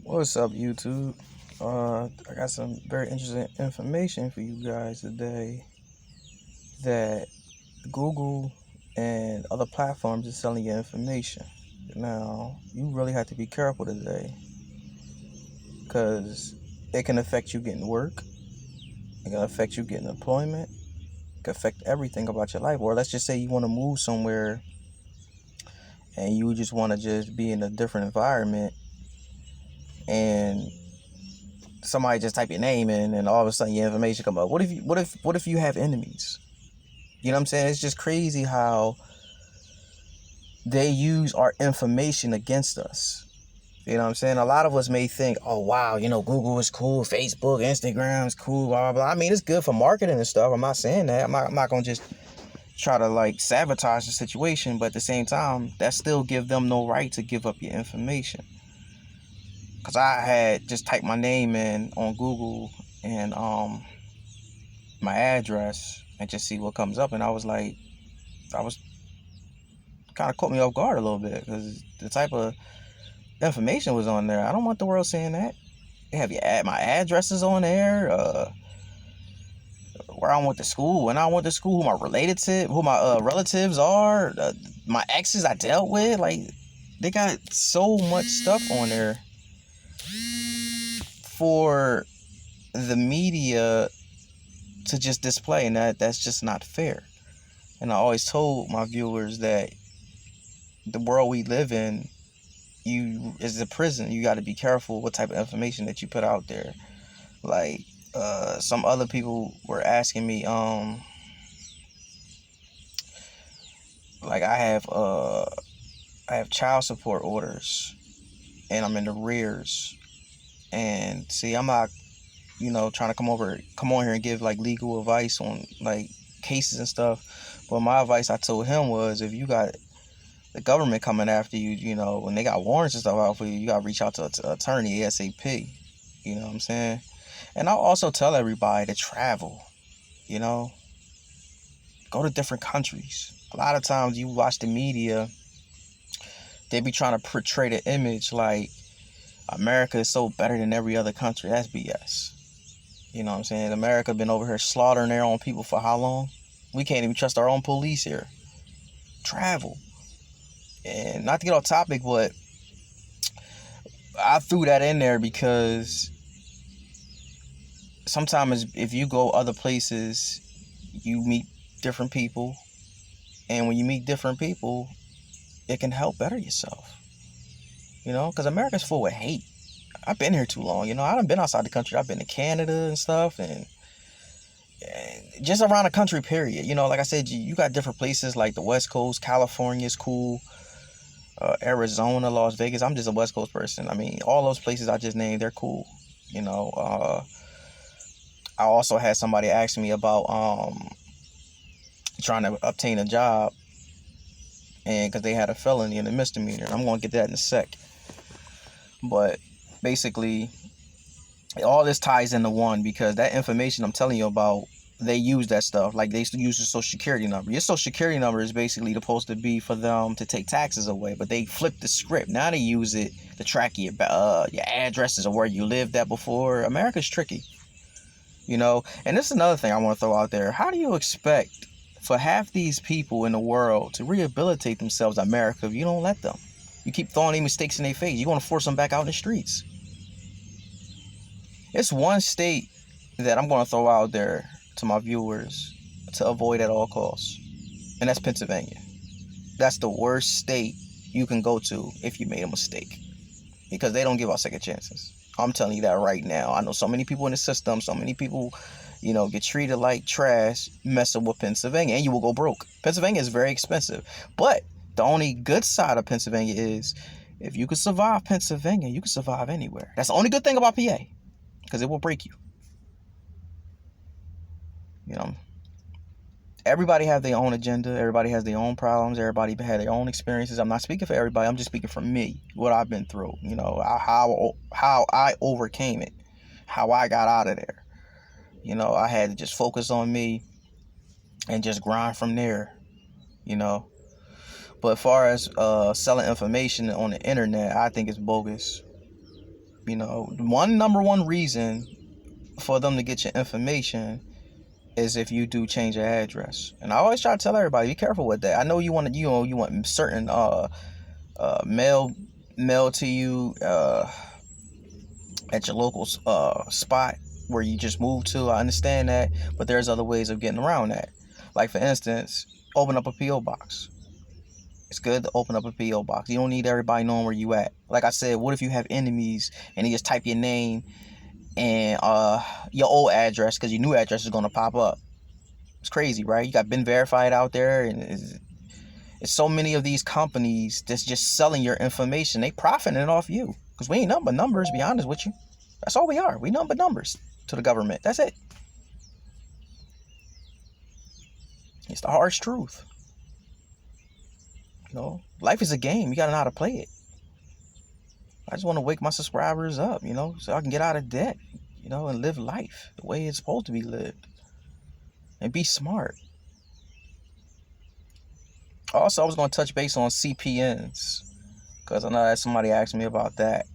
What's up, YouTube? I got some very interesting information for you guys today that Google and other platforms are selling your information. Now, you really have to be careful today because it can affect you getting work, it can affect you getting employment, it can affect everything about your life. Or let's just say you want to move somewhere and you just want to just be in a different environment and somebody just type your name in and all of a sudden your information come up. What if you have enemies? You know what I'm saying? It's just crazy how they use our information against us. You know what I'm saying? A lot of us may think, oh wow, Google is cool, Facebook, Instagram is cool, blah blah blah. I mean, it's good for marketing and stuff. I'm not saying that. I'm not gonna just try to like sabotage the situation, but at the same time, that still give them no right to give up your information. Cause I had just typed my name in on Google and my address and just see what comes up, and I was kind of caught me off guard a little bit because the type of information was on there. I don't want the world saying that. They have my addresses on there, where I went to school, when I went to school, who my related to, who my relatives are, my exes I dealt with. Like, they got so much stuff on there for the media to just display, and that's just not fair. And I always told my viewers that the world we live in, is a prison. You got to be careful what type of information that you put out there. Like, some other people were asking me, like I have child support orders, and I'm in the rears. And see, I'm not, trying to come on here and give like legal advice on like cases and stuff. But my advice I told him was, if you got the government coming after you, when they got warrants and stuff out for you, you got to reach out to an attorney ASAP. You know what I'm saying? And I'll also tell everybody to travel, go to different countries. A lot of times you watch the media, they be trying to portray the image like America is so better than every other country. That's BS. You know what I'm saying? America been over here slaughtering their own people for how long? We can't even trust our own police here. Travel. And not to get off topic, but I threw that in there because sometimes if you go other places, you meet different people. And when you meet different people, it can help better yourself. Because America's full of hate. I've been here too long. I done been outside the country. I've been to Canada and stuff, and just around the country, period. Like I said, you got different places like the West Coast. California's cool. Arizona, Las Vegas. I'm just a West Coast person. I mean, all those places I just named, they're cool. I also had somebody ask me about trying to obtain a job, and because they had a felony and a misdemeanor. I'm going to get that in a sec. But basically, all this ties into one, because that information I'm telling you about, they use that stuff. Like, they used to use your social security number. Your social security number is basically supposed to be for them to take taxes away, but they flipped the script. Now they use it to track your addresses or where you lived at before. America's tricky, And this is another thing I want to throw out there. How do you expect for half these people in the world to rehabilitate themselves in America if you don't let them? You keep throwing any mistakes in their face. You're going to force them back out in the streets. It's one state that I'm going to throw out there to my viewers to avoid at all costs, and that's Pennsylvania. That's the worst state you can go to if you made a mistake, because they don't give out second chances. I'm telling you that right now. I know so many people in the system, so many people, get treated like trash messing with Pennsylvania, and you will go broke. Pennsylvania is very expensive, but the only good side of Pennsylvania is if you can survive Pennsylvania, you can survive anywhere. That's the only good thing about PA, because it will break you. Everybody has their own agenda. Everybody has their own problems. Everybody had their own experiences. I'm not speaking for everybody. I'm just speaking for me, what I've been through. How I overcame it, how I got out of there. I had to just focus on me and just grind from there. But as far as selling information on the internet, I think it's bogus, You know, number one reason for them to get your information is if you do change your address. And I always try to tell everybody, be careful with that. I know you want to, you want certain mail to you at your local spot where you just moved to. I understand that, but there's other ways of getting around that. Like for instance, open up a PO box. It's good to open up a PO box. You don't need everybody knowing where you at. Like I said, what if you have enemies and you just type your name and your old address, because your new address is gonna pop up? It's crazy, right? You got Been Verified out there, and it's so many of these companies that's just selling your information. They profiting off you, because we ain't nothing but numbers. Be honest with you, that's all we are. We nothing but numbers to the government. That's it. It's the harsh truth. You know, life is a game. You gotta know how to play it. I just want to wake my subscribers up, you know, so I can get out of debt, you know, and live life the way it's supposed to be lived, and be smart. Also, I was going to touch base on CPNs, because I know that somebody asked me about that.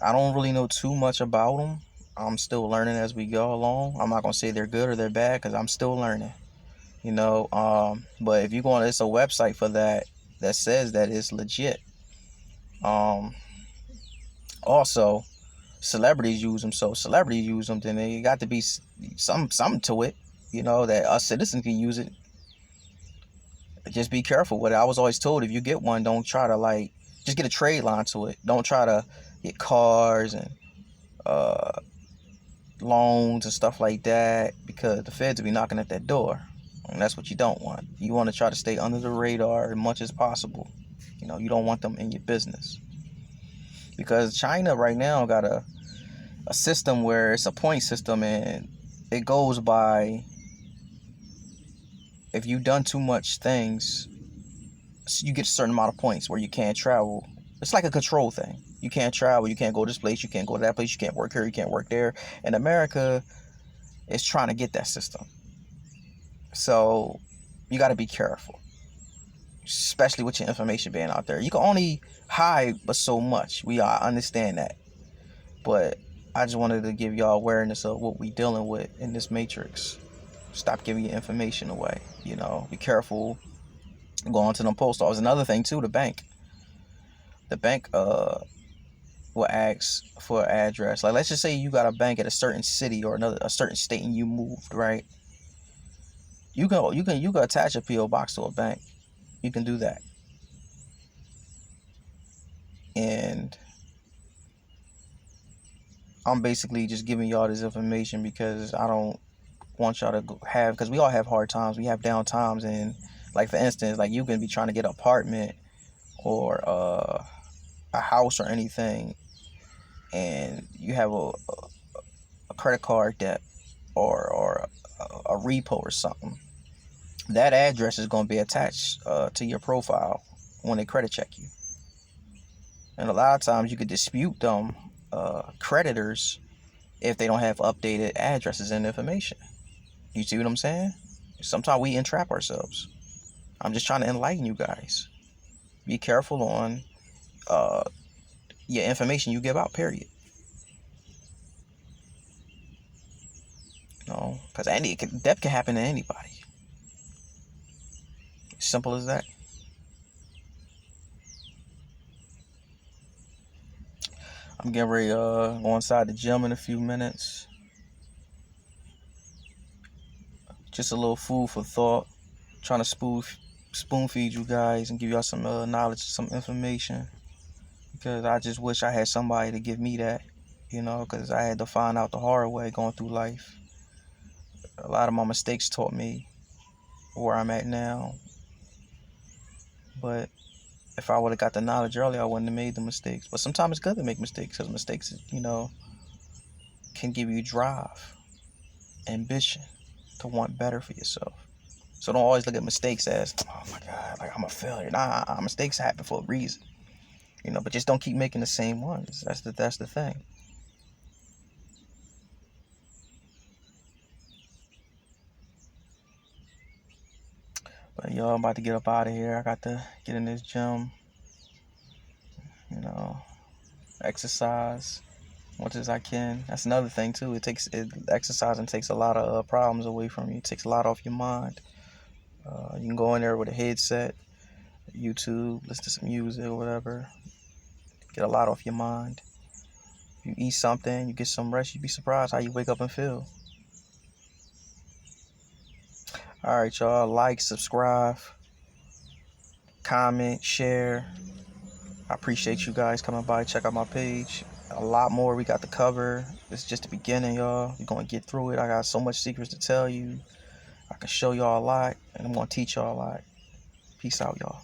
I don't really know too much about them. I'm still learning as we go along. I'm not going to say they're good or they're bad, because I'm still learning, you know. But if you go on, it's a website for that says that it's legit. Also, celebrities use them. So celebrities use them, then they got to be something to it, you know, that us citizens can use it. Just be careful with it. I was always told, if you get one, don't try to just get a trade line to it. Don't try to get cars and loans and stuff like that, because the feds will be knocking at that door, and that's what you don't want. You want to try to stay under the radar as much as possible. You know, you don't want them in your business, because China right now got a system where it's a point system, and it goes by, if you've done too much things, you get a certain amount of points where you can't travel. It's like a control thing. You can't travel, you can't go to this place, you can't go to that place, you can't work here, you can't work there. And America is trying to get that system. So you got to be careful, especially with your information being out there. You can only hide but so much. I understand that. But I just wanted to give y'all awareness of what we dealing with in this matrix. Stop giving your information away. You know, be careful going to them post office. Another thing too, the bank will ask for an address. Like, let's just say you got a bank at a certain city or a certain state, and you moved, right? You can attach a PO box to a bank. You can do that. And I'm basically just giving y'all this information because I don't want y'all to have, because we all have hard times. We have down times, and like for instance, like you can be trying to get an apartment or a house or anything, and you have a credit card debt or a repo or something. That address is going to be attached to your profile when they credit check you. And a lot of times you could dispute them creditors if they don't have updated addresses and information. You see what I'm saying? Sometimes we entrap ourselves. I'm just trying to enlighten you guys. Be careful on your information you give out, period. You know, because debt can happen to anybody. Simple as that. I'm getting ready to go inside the gym in a few minutes. Just a little food for thought. Trying to spoon feed you guys and give y'all some knowledge, some information. Because I just wish I had somebody to give me that, you know, because I had to find out the hard way going through life. A lot of my mistakes taught me where I'm at now. But if I would have got the knowledge earlier, I wouldn't have made the mistakes. But sometimes it's good to make mistakes, because mistakes, you know, can give you drive, ambition to want better for yourself. So don't always look at mistakes as, oh my God, like I'm a failure. Nah, mistakes happen for a reason. You know, but just don't keep making the same ones. That's the thing. But y'all, I'm about to get up out of here. I got to get in this gym, you know, exercise. much as I can. That's another thing too. Exercising takes a lot of problems away from you. It takes a lot off your mind. You can go in there with a headset, YouTube, listen to some music or whatever. Get a lot off your mind. You eat something, you get some rest, you'd be surprised how you wake up and feel. Alright, y'all. Like, subscribe, comment, share. I appreciate you guys coming by. Check out my page. A lot more we got to cover. It's just the beginning, y'all. We're going to get through it. I got so much secrets to tell you. I can show y'all a lot, and I'm going to teach y'all a lot. Peace out, y'all.